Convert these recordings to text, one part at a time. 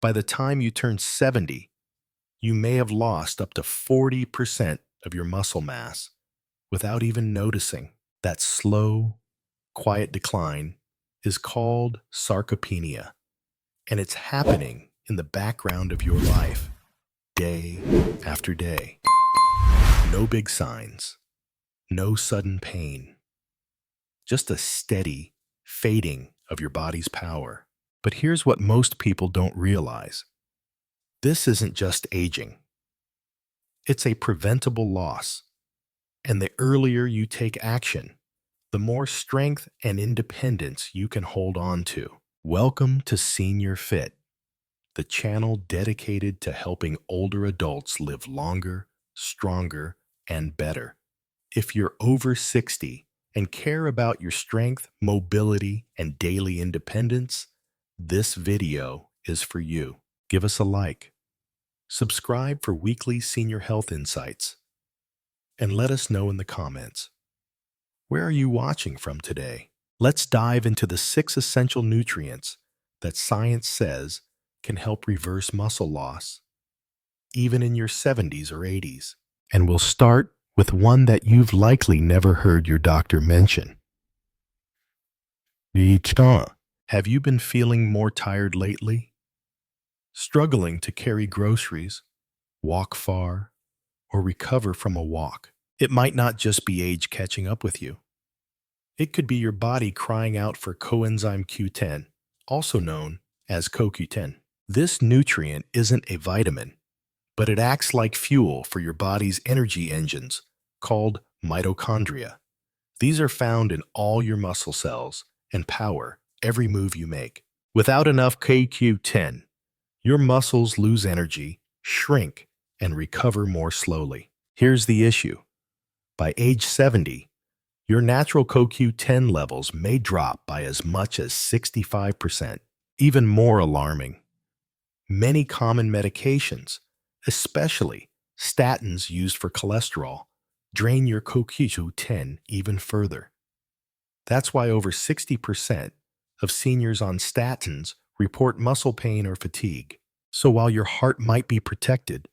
By the time you turn 70, you may have lost up to 40% of your muscle mass without even noticing. That slow, quiet decline is called sarcopenia, and it's happening in the background of your life, day after day. No big signs, no sudden pain, just a steady fading of your body's power. But here's what most people don't realize. This isn't just aging. It's a preventable loss. And the earlier you take action, the more strength and independence you can hold on to. Welcome to Senior Fit, the channel dedicated to helping older adults live longer, stronger, and better. If you're over 60 and care about your strength, mobility, and daily independence, this video is for you. Give us a like, subscribe for weekly senior health insights, and let us know in the comments. Where are you watching from today? Let's dive into the 6 essential nutrients that science says can help reverse muscle loss, even in your 70s or 80s. And we'll start with one that you've likely never heard your doctor mention. Dietary. Have you been feeling more tired lately? Struggling to carry groceries, walk far, or recover from a walk? It might not just be age catching up with you. It could be your body crying out for coenzyme Q10, also known as CoQ10. This nutrient isn't a vitamin, but it acts like fuel for your body's energy engines, called mitochondria. These are found in all your muscle cells and power every move you make. Without enough CoQ10, your muscles lose energy, shrink, and recover more slowly. Here's the issue. By age 70, your natural CoQ10 levels may drop by as much as 65%. Even more alarming, many common medications, especially statins used for cholesterol, drain your CoQ10 even further. That's why over 60% of seniors on statins report muscle pain or fatigue. So while your heart might be protected,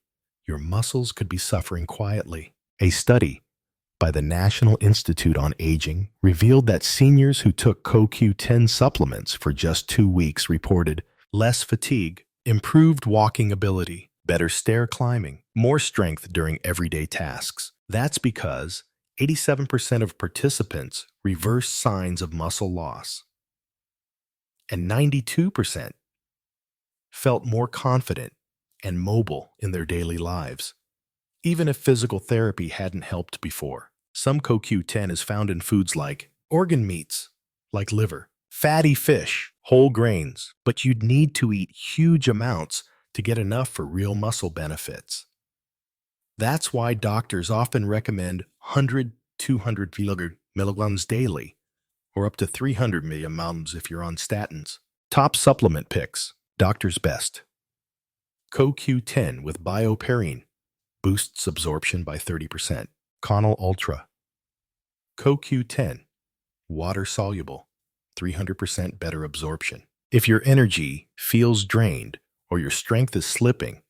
your muscles could be suffering quietly. A study by the National Institute on Aging revealed that seniors who took CoQ10 supplements for just 2 weeks reported less fatigue, improved walking ability, better stair climbing, more strength during everyday tasks. That's because 87% of participants reversed signs of muscle loss, and 92% felt more confident and mobile in their daily lives, even if physical therapy hadn't helped before. Some CoQ10 is found in foods like organ meats, like liver, fatty fish, whole grains, but you'd need to eat huge amounts to get enough for real muscle benefits. That's why doctors often recommend 100-200 milligrams daily, or up to 300 milligrams if you're on statins. Top supplement picks. Doctor's Best. CoQ10 with bioperine boosts absorption by 30%. Conal Ultra. CoQ10, water-soluble, 300% better absorption. If your energy feels drained or your strength is slipping,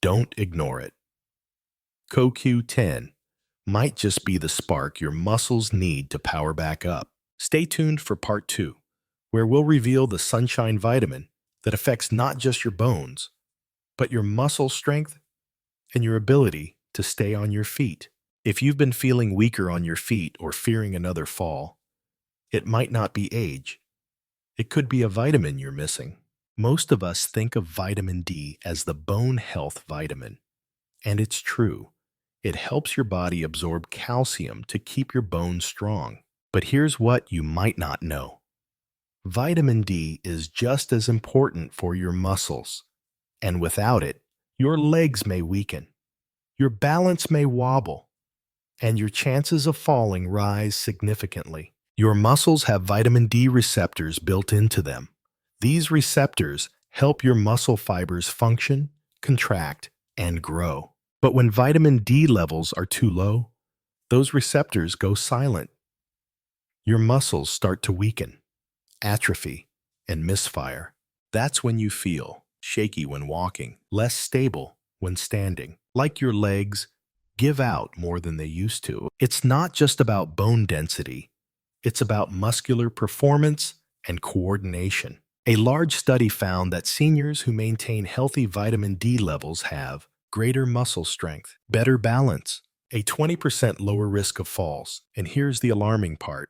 don't ignore it. CoQ10 might just be the spark your muscles need to power back up. Stay tuned for part 2, where we'll reveal the sunshine vitamin that affects not just your bones, but your muscle strength and your ability to stay on your feet. If you've been feeling weaker on your feet or fearing another fall, it might not be age. It could be a vitamin you're missing. Most of us think of vitamin D as the bone health vitamin, and it's true. It helps your body absorb calcium to keep your bones strong. But here's what you might not know. Vitamin D is just as important for your muscles, and without it, your legs may weaken, your balance may wobble, and your chances of falling rise significantly. Your muscles have vitamin D receptors built into them. These receptors help your muscle fibers function, contract, and grow. But when vitamin D levels are too low, those receptors go silent. Your muscles start to weaken, atrophy, and misfire. That's when you feel shaky when walking, less stable when standing, like your legs give out more than they used to. It's not just about bone density, it's about muscular performance and coordination. A large study found that seniors who maintain healthy vitamin D levels have greater muscle strength, better balance, a 20% lower risk of falls. And here's the alarming part.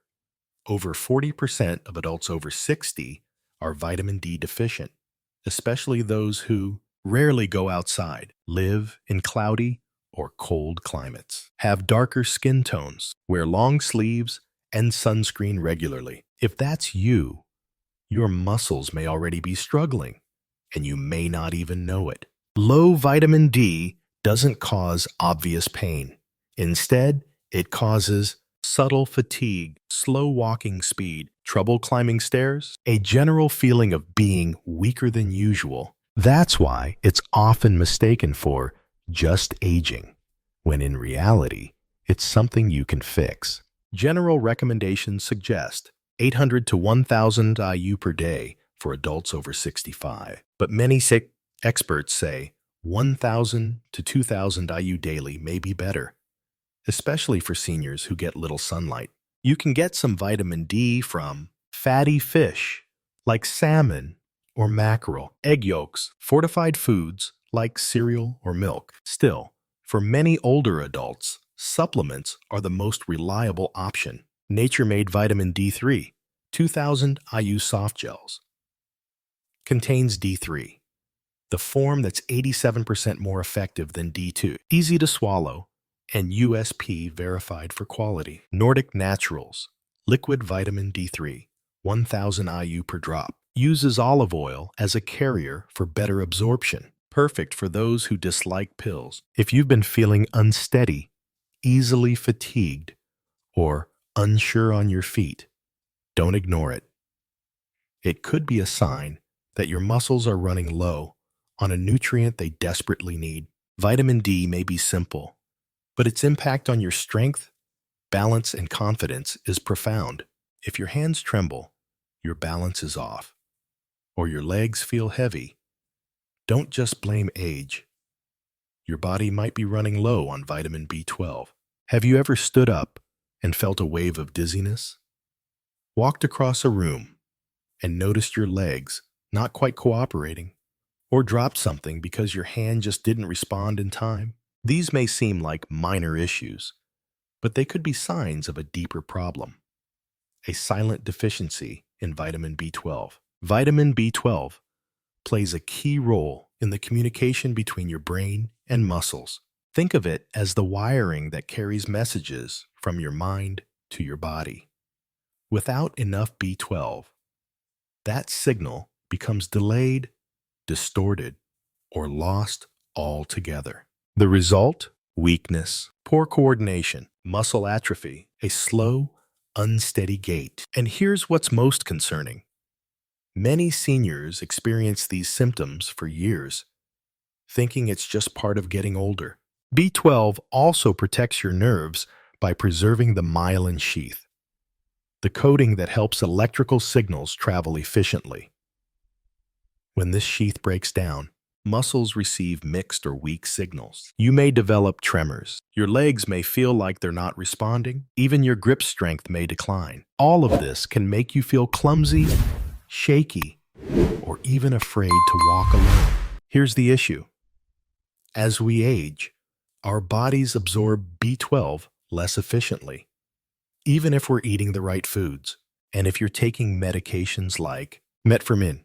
Over 40% of adults over 60 are vitamin D deficient, especially those who rarely go outside, live in cloudy or cold climates, have darker skin tones, wear long sleeves, and sunscreen regularly. If that's you, your muscles may already be struggling, and you may not even know it. Low vitamin D doesn't cause obvious pain. Instead, it causes subtle fatigue, slow walking speed, trouble climbing stairs, a general feeling of being weaker than usual. That's why it's often mistaken for just aging, when in reality, it's something you can fix. General recommendations suggest 800 to 1,000 IU per day for adults over 65, but many experts say 1,000 to 2,000 IU daily may be better, especially for seniors who get little sunlight. You can get some vitamin D from fatty fish like salmon or mackerel, egg yolks, fortified foods like cereal or milk. Still, for many older adults, supplements are the most reliable option. Nature-made vitamin D3, 2,000 IU soft gels, contains D3, the form that's 87% more effective than D2, easy to swallow, and USP verified for quality. Nordic Naturals, liquid vitamin D3, 1,000 IU per drop, uses olive oil as a carrier for better absorption. Perfect for those who dislike pills. If you've been feeling unsteady, easily fatigued, or unsure on your feet, don't ignore it. It could be a sign that your muscles are running low on a nutrient they desperately need. Vitamin D may be simple, but its impact on your strength, balance, and confidence is profound. If your hands tremble, your balance is off, or your legs feel heavy, don't just blame age. Your body might be running low on vitamin B12. Have you ever stood up and felt a wave of dizziness? Walked across a room and noticed your legs not quite cooperating? Or dropped something because your hand just didn't respond in time? These may seem like minor issues, but they could be signs of a deeper problem, a silent deficiency in vitamin B12. Vitamin B12 plays a key role in the communication between your brain and muscles. Think of it as the wiring that carries messages from your mind to your body. Without enough B12, that signal becomes delayed, distorted, or lost altogether. The result? Weakness, poor coordination, muscle atrophy, a slow, unsteady gait. And here's what's most concerning. Many seniors experience these symptoms for years, thinking it's just part of getting older. B12 also protects your nerves by preserving the myelin sheath, the coating that helps electrical signals travel efficiently. When this sheath breaks down, muscles receive mixed or weak signals. You may develop tremors. Your legs may feel like they're not responding. Even your grip strength may decline. All of this can make you feel clumsy, shaky, or even afraid to walk alone. Here's the issue. As we age, our bodies absorb B12 less efficiently, even if we're eating the right foods. And if you're taking medications like metformin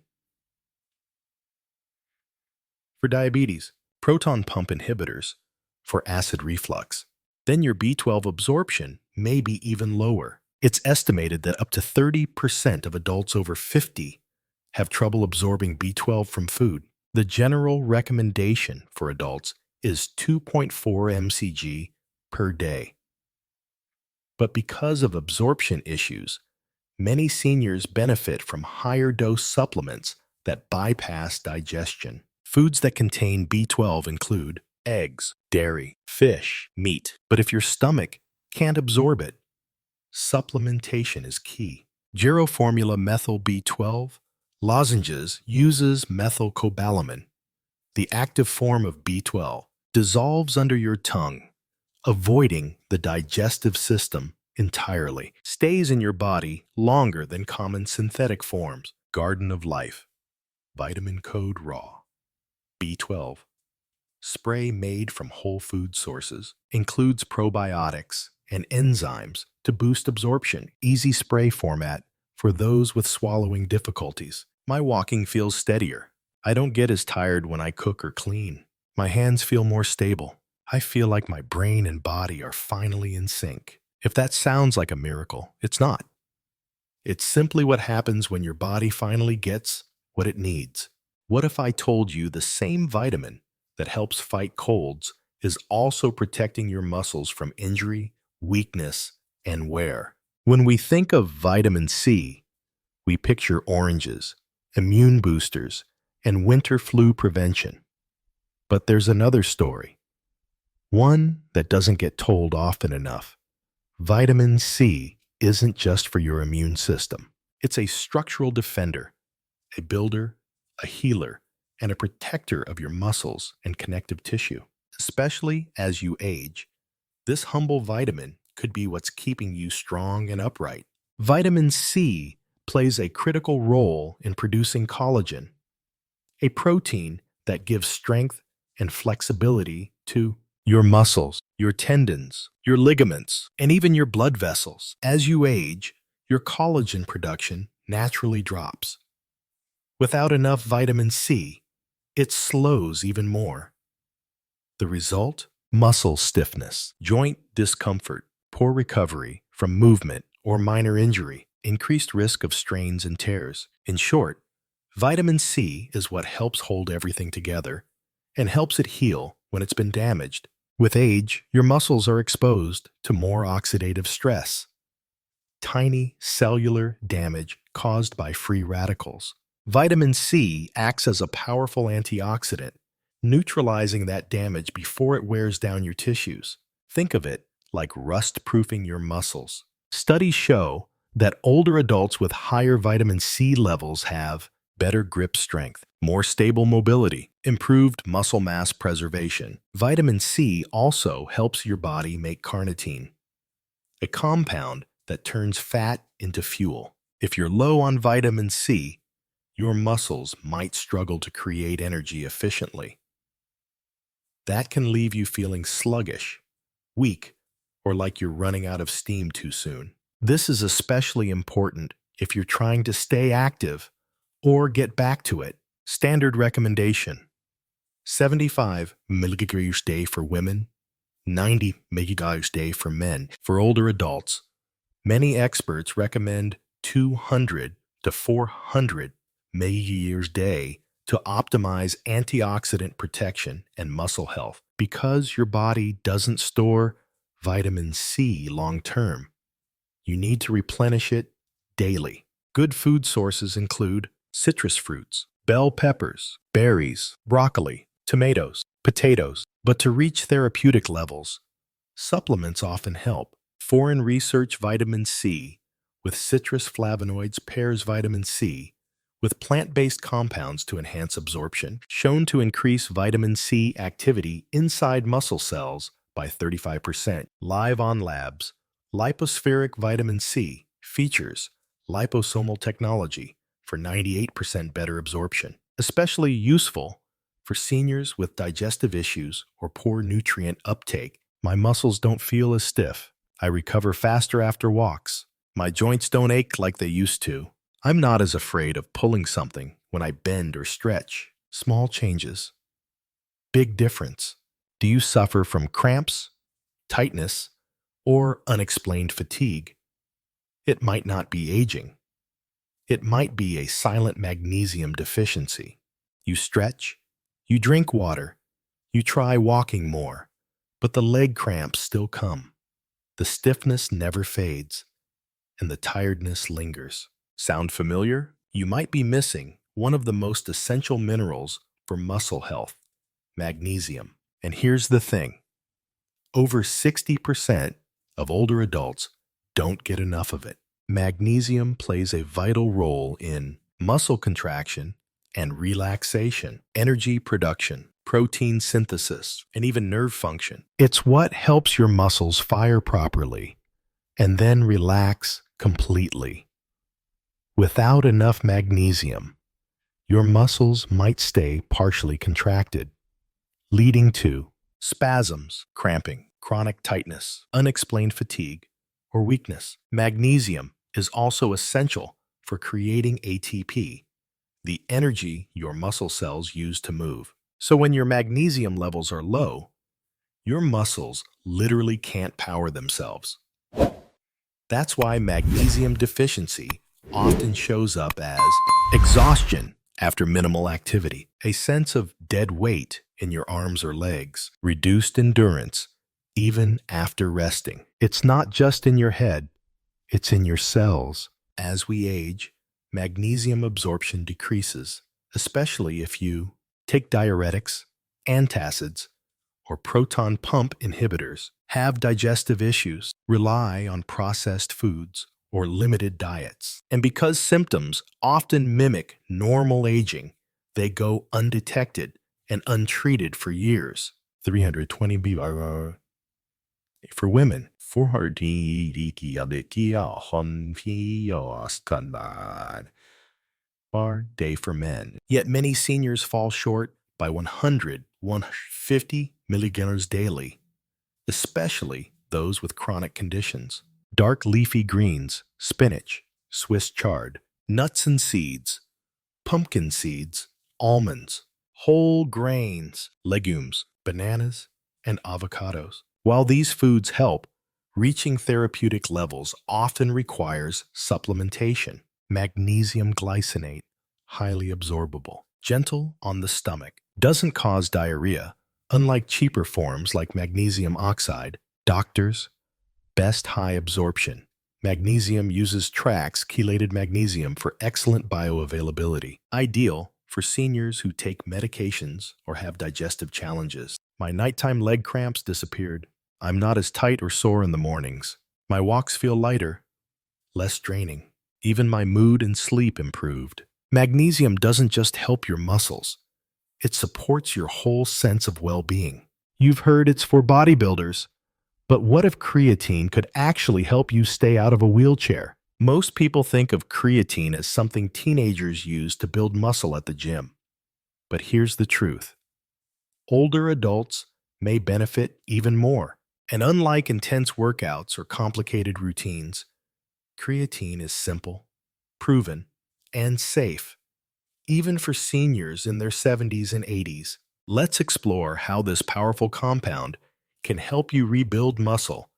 for diabetes, proton pump inhibitors for acid reflux, then your B12 absorption may be even lower. It's estimated that up to 30% of adults over 50 have trouble absorbing B12 from food. The general recommendation for adults is 2.4 mcg per day. But because of absorption issues, many seniors benefit from higher dose supplements that bypass digestion. Foods that contain B12 include eggs, dairy, fish, meat. But if your stomach can't absorb it, supplementation is key. Gero Formula Methyl B12 Lozenges uses methylcobalamin, the active form of B12, dissolves under your tongue, avoiding the digestive system entirely, stays in your body longer than common synthetic forms. Garden of Life, Vitamin Code Raw, B12, spray made from whole food sources, includes probiotics and enzymes to boost absorption. Easy spray format for those with swallowing difficulties. My walking feels steadier. I don't get as tired when I cook or clean. My hands feel more stable. I feel like my brain and body are finally in sync. If that sounds like a miracle, it's not. It's simply what happens when your body finally gets what it needs. What if I told you the same vitamin that helps fight colds is also protecting your muscles from injury, weakness, and wear? When we think of vitamin C, we picture oranges, immune boosters, and winter flu prevention. But there's another story, one that doesn't get told often enough. Vitamin C isn't just for your immune system. It's a structural defender, a builder, a healer, and a protector of your muscles and connective tissue. Especially as you age, this humble vitamin could be what's keeping you strong and upright. Vitamin C plays a critical role in producing collagen, a protein that gives strength and flexibility to your muscles, your tendons, your ligaments, and even your blood vessels. As you age, your collagen production naturally drops. Without enough vitamin C, it slows even more. The result? Muscle stiffness, joint discomfort, poor recovery from movement or minor injury, increased risk of strains and tears. In short, vitamin C is what helps hold everything together and helps it heal when it's been damaged. With age, your muscles are exposed to more oxidative stress, tiny cellular damage caused by free radicals. Vitamin C acts as a powerful antioxidant, neutralizing that damage before it wears down your tissues. Think of it like rust-proofing your muscles. Studies show that older adults with higher vitamin C levels have better grip strength, more stable mobility, improved muscle mass preservation. Vitamin C also helps your body make carnitine, a compound that turns fat into fuel. If you're low on vitamin C, your muscles might struggle to create energy efficiently. That can leave you feeling sluggish, weak, or like you're running out of steam too soon. This is especially important if you're trying to stay active or get back to it. Standard recommendation: 75 milligrams a day for women, 90 milligrams a day for men. For older adults, many experts recommend 200 to 400 milligrams a day to optimize antioxidant protection and muscle health. Because your body doesn't store vitamin C long term, you need to replenish it daily. Good food sources include citrus fruits, bell peppers, berries, broccoli, tomatoes, potatoes. But to reach therapeutic levels, supplements often help. Foreign research vitamin C with citrus flavonoids pairs vitamin C with plant-based compounds to enhance absorption, shown to increase vitamin C activity inside muscle cells by 35%. Live on Labs, lipospheric vitamin C features liposomal technology for 98% better absorption, especially useful for seniors with digestive issues or poor nutrient uptake. My muscles don't feel as stiff. I recover faster after walks. My joints don't ache like they used to. I'm not as afraid of pulling something when I bend or stretch. Small changes. Big difference. Do you suffer from cramps, tightness, or unexplained fatigue? It might not be aging. It might be a silent magnesium deficiency. You stretch, you drink water, you try walking more, but the leg cramps still come. The stiffness never fades, and the tiredness lingers. Sound familiar? You might be missing one of the most essential minerals for muscle health, magnesium. And here's the thing: over 60% of older adults don't get enough of it. Magnesium plays a vital role in muscle contraction and relaxation, energy production, protein synthesis, and even nerve function. It's what helps your muscles fire properly and then relax completely. Without enough magnesium, your muscles might stay partially contracted, leading to spasms, cramping, chronic tightness, unexplained fatigue, or weakness. Magnesium is also essential for creating ATP, the energy your muscle cells use to move. So when your magnesium levels are low, your muscles literally can't power themselves. That's why magnesium deficiency often shows up as exhaustion after minimal activity, a sense of dead weight in your arms or legs, reduced endurance, even after resting. It's not just in your head, it's in your cells. As we age, magnesium absorption decreases, especially if you take diuretics, antacids, or proton pump inhibitors, have digestive issues, rely on processed foods, or limited diets. And because symptoms often mimic normal aging, they go undetected and untreated for years. 320 BR for women. 400 bar day for men. Yet many seniors fall short by 150 milligrams daily, especially those with chronic conditions. Dark leafy greens, spinach, Swiss chard, nuts and seeds, pumpkin seeds, almonds, whole grains, legumes, bananas, and avocados. While these foods help, reaching therapeutic levels often requires supplementation. Magnesium glycinate, highly absorbable, gentle on the stomach, doesn't cause diarrhea. Unlike cheaper forms like magnesium oxide, doctors best high absorption. Magnesium uses TRAX chelated magnesium for excellent bioavailability, ideal for seniors who take medications or have digestive challenges. My nighttime leg cramps disappeared. I'm not as tight or sore in the mornings. My walks feel lighter, less draining. Even my mood and sleep improved. Magnesium doesn't just help your muscles, it supports your whole sense of well-being. You've heard it's for bodybuilders, but what if creatine could actually help you stay out of a wheelchair? Most people think of creatine as something teenagers use to build muscle at the gym. But here's the truth. Older adults may benefit even more. And unlike intense workouts or complicated routines, creatine is simple, proven, and safe, even for seniors in their 70s and 80s. Let's explore how this powerful compound can help you rebuild muscle,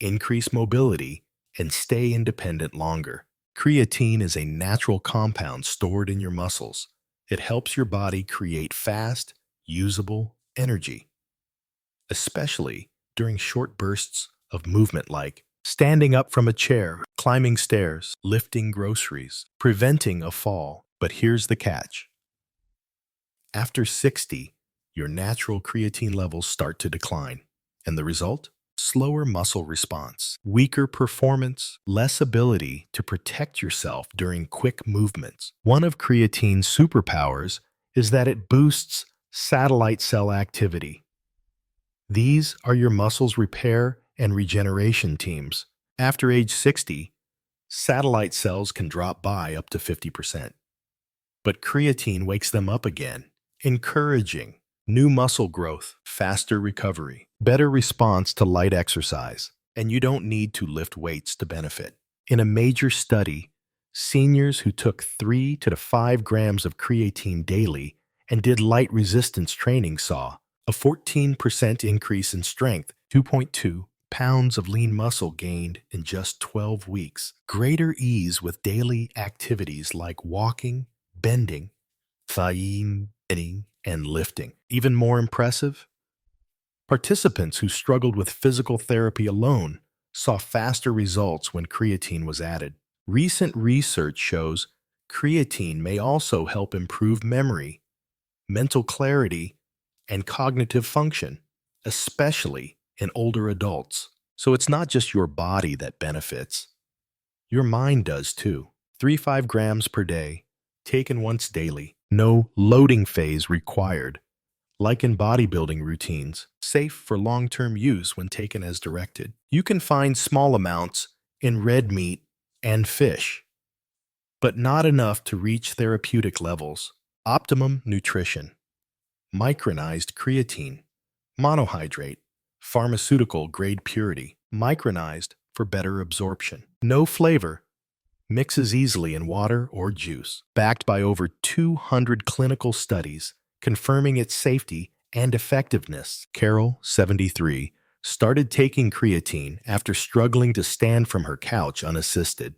increase mobility, and stay independent longer. Creatine is a natural compound stored in your muscles. It helps your body create fast, usable energy, especially during short bursts of movement like standing up from a chair, climbing stairs, lifting groceries, preventing a fall. But here's the catch. After 60, your natural creatine levels start to decline. And the result? Slower muscle response, weaker performance, less ability to protect yourself during quick movements. One of creatine's superpowers is that it boosts satellite cell activity. These are your muscles' repair and regeneration teams. After age 60, satellite cells can drop by up to 50%. But creatine wakes them up again, encouraging new muscle growth, faster recovery, better response to light exercise, and you don't need to lift weights to benefit. In a major study, seniors who took 3 to 5 grams of creatine daily and did light resistance training saw a 14% increase in strength, 2.2 pounds of lean muscle gained in just 12 weeks, greater ease with daily activities like walking, bending, bending, and lifting. Even more impressive, participants who struggled with physical therapy alone saw faster results when creatine was added. Recent research shows creatine may also help improve memory, mental clarity, and cognitive function, especially in older adults. So it's not just your body that benefits. Your mind does too. 3-5 grams per day taken once daily. No loading phase required. Like in bodybuilding routines, safe for long-term use when taken as directed. You can find small amounts in red meat and fish, but not enough to reach therapeutic levels. Optimum nutrition. Micronized creatine, monohydrate, pharmaceutical-grade purity, micronized for better absorption. No flavor, mixes easily in water or juice. Backed by over 200 clinical studies confirming its safety and effectiveness. Carol, 73, started taking creatine after struggling to stand from her couch unassisted.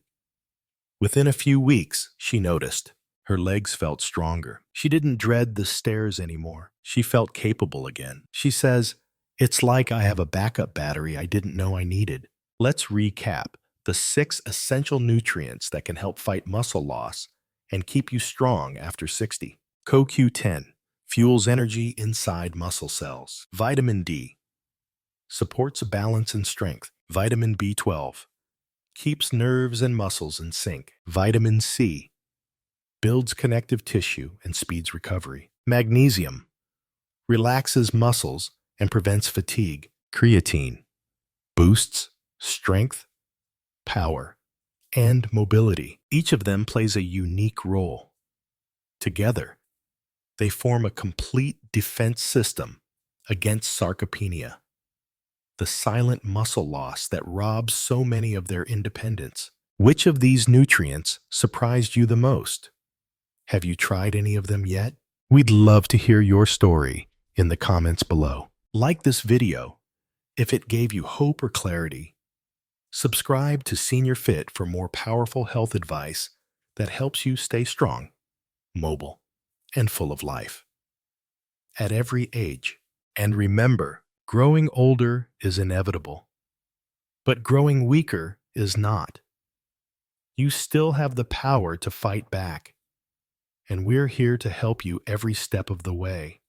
Within a few weeks, she noticed. Her legs felt stronger. She didn't dread the stairs anymore. She felt capable again. She says, "It's like I have a backup battery I didn't know I needed." Let's recap the 6 essential nutrients that can help fight muscle loss and keep you strong after 60. CoQ10 fuels energy inside muscle cells. Vitamin D supports balance and strength. Vitamin B12 keeps nerves and muscles in sync. Vitamin C builds connective tissue and speeds recovery. Magnesium relaxes muscles and prevents fatigue. Creatine boosts strength, power, and mobility. Each of them plays a unique role. Together, they form a complete defense system against sarcopenia, the silent muscle loss that robs so many of their independence. Which of these nutrients surprised you the most? Have you tried any of them yet? We'd love to hear your story in the comments below. Like this video if it gave you hope or clarity. Subscribe to Senior Fit for more powerful health advice that helps you stay strong, mobile, and full of life at every age. And remember, growing older is inevitable, but growing weaker is not. You still have the power to fight back, and we're here to help you every step of the way.